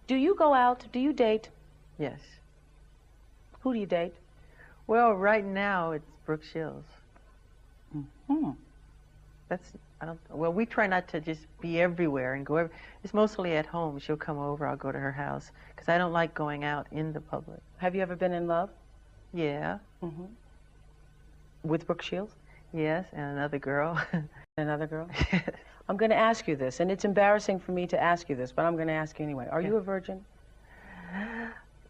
Do you go out? Do you date? Yes. Who do you date? Well, right now it's Brooke Shields. Mm-hmm. Well, we try not to just be everywhere and go it's mostly at home. She'll come over, I'll go to her house, because I don't like going out in the public. Have you ever been in love? Yeah. Mm-hmm. With Brooke Shields? Yes, and another girl. Another girl? Yes. I'm going to ask you this, and it's embarrassing for me to ask you this, but I'm going to ask you anyway. Are you a virgin?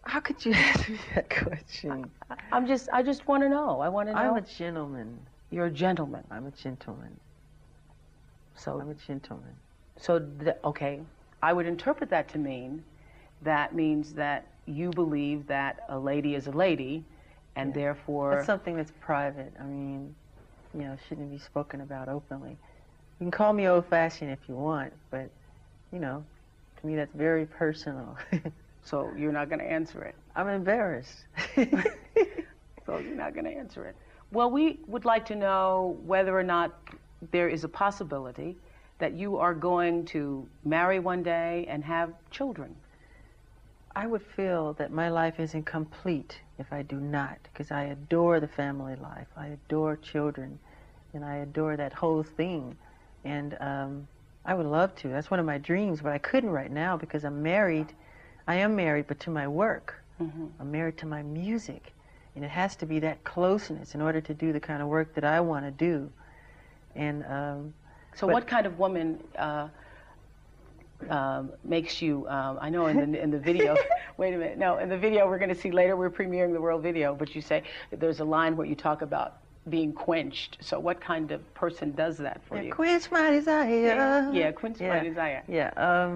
How could you ask me that question? I just want to know. I want to know. I'm a gentleman. You're a gentleman. I'm a gentleman. So I'm a gentleman. So, okay, I would interpret that to mean that means that you believe that a lady is a lady, and therefore... That's something that's private. I mean, you know, shouldn't be spoken about openly. You can call me old-fashioned if you want, but, you know, to me that's very personal. So you're not going to answer it? I'm embarrassed. So you're not going to answer it. Well, we would like to know whether or not there is a possibility that you are going to marry one day and have children. I would feel that my life isn't complete if I do not, because I adore the family life. I adore children, and I adore that whole thing. And I would love to. That's one of my dreams, but I couldn't right now because I'm married. I am married, but to my work. Mm-hmm. I'm married to my music. And it has to be that closeness in order to do the kind of work that I want to do. And so what kind of woman makes you, I know in the video, wait a minute, no, in the video we're going to see later, we're premiering the world video, but you say there's a line where you talk about being quenched. So what kind of person does that for you? Quench my desire. Yeah, quench my desire. Yeah.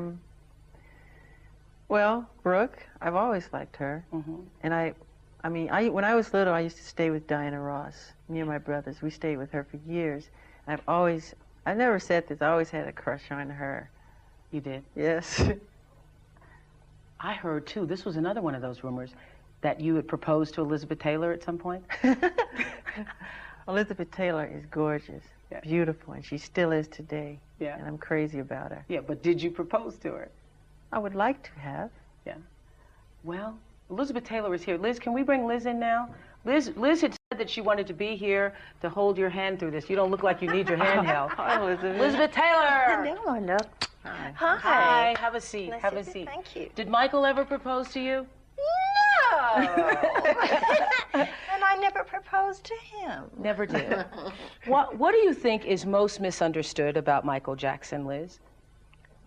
Well, Brooke, I've always liked her. Mm-hmm. And when I was little, I used to stay with Diana Ross. Me and my brothers, we stayed with her for years. I've never said this, I always had a crush on her. You did? Yes. I heard too, this was another one of those rumors, that you had proposed to Elizabeth Taylor at some point? Elizabeth Taylor is gorgeous, beautiful, and she still is today. Yeah. And I'm crazy about her. Yeah, but did you propose to her? I would like to have. Yeah. Well, Elizabeth Taylor is here. Liz, can we bring Liz in now? Liz had said that she wanted to be here to hold your hand through this. You don't look like you need your hand held. Hi, Elizabeth. Elizabeth Taylor! Hello, look. Hi. Hi. Hi, have a seat, Nice have to a see- seat. Thank you. Did Michael ever propose to you? No! And I never proposed to him. Never did. What do you think is most misunderstood about Michael Jackson, Liz?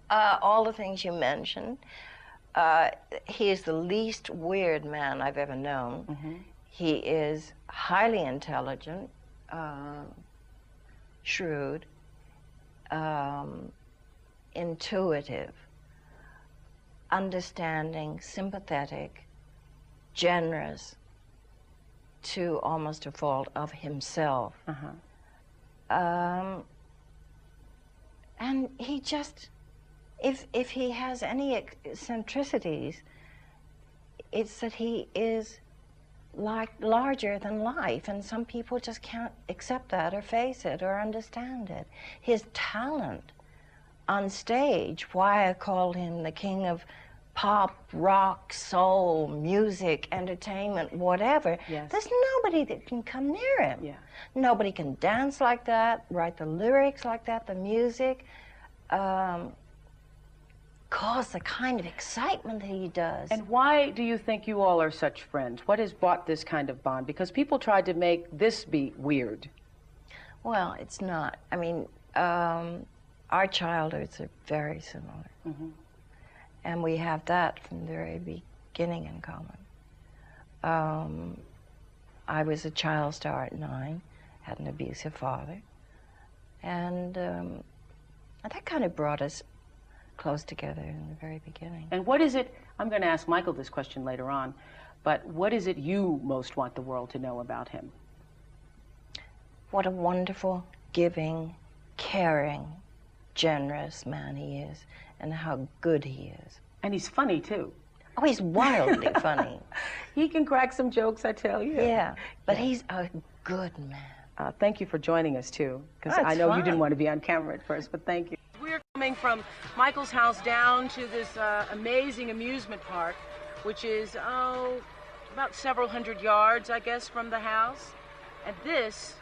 All the things you mentioned. He is the least weird man I've ever known. Mm-hmm. He is highly intelligent, shrewd, intuitive, understanding, sympathetic, generous to almost a fault of himself. Uh-huh. And he just, if he has any eccentricities, it's that he is like larger than life, and some people just can't accept that or face it or understand it. His talent on stage, why I called him the king of pop, rock, soul, music, entertainment, whatever. Yes. There's nobody that can come near him. Yeah. Nobody can dance like that, write the lyrics like that, the music, cause the kind of excitement that he does. And why do you think you all are such friends? What has brought this kind of bond? Because people tried to make this be weird. Well, it's not. I mean, our childhoods are very similar. Mm-hmm. And we have that from the very beginning in common. I was a child star at 9, had an abusive father, and that kind of brought us close together in the very beginning. And what is it, I'm going to ask Michael this question later on, but what is it you most want the world to know about him? What a wonderful, giving, caring, generous man he is, and how good he is. And he's funny, too. Oh, he's wildly funny. He can crack some jokes, I tell you. Yeah, but he's a good man. Thank you for joining us, too, because Oh, it's I know you fun. didn't want to be on camera at first, but thank you. We're coming coming from Michael's house down to this amazing amusement park, which is, about several hundred yards, I guess, from the house. And this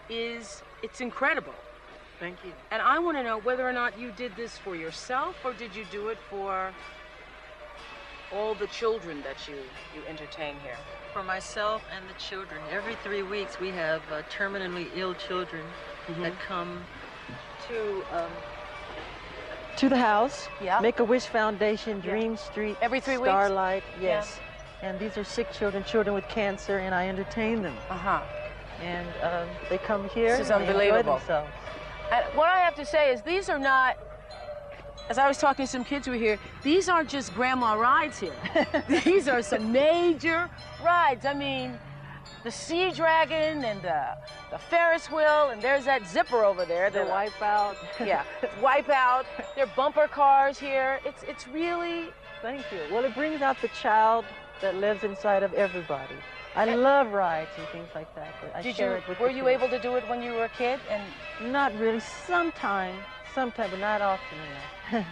it's incredible. Thank you. And I want to know whether or not you did this for yourself, or did you do it for all the children that you entertain here? For myself and the children. Every 3 weeks we have terminally ill children that come to the house. Yeah. Make-A-Wish Foundation, Dream Street, Every 3 weeks? Starlight, yes. And these are sick children with cancer, and I entertain them. And they come here. This is and they enjoy unbelievable. themselves. And what I have to say is these are not, as I was talking to some kids who were here, these aren't just grandma rides here. These are some major rides. I mean, the Sea Dragon and the Ferris wheel, and there's that zipper over there. The Wipeout. Yeah, Wipeout. There are bumper cars here. It's really... Thank you. Well, it brings out the child that lives inside of everybody. I love rides and things like that. But were you able to do it when you were a kid? And not really. Sometime, but not often enough.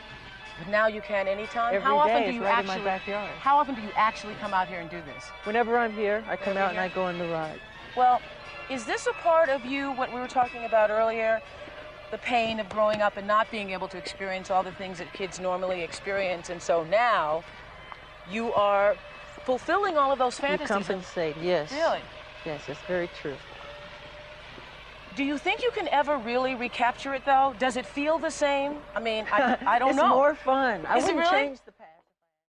But now you can anytime. Every How often day do it's you right actually? in my backyard. How often do you actually come out here and do this? Whenever I'm here, I come out and I go on the ride. Well, is this a part of you? What we were talking about earlier, the pain of growing up and not being able to experience all the things that kids normally experience, and so now you are fulfilling all of those fantasies. You compensate, yes. Really? Yes, it's very true. Do you think you can ever really recapture it, though? Does it feel the same? I mean, I don't know. It's more fun. I Is it wouldn't really? change the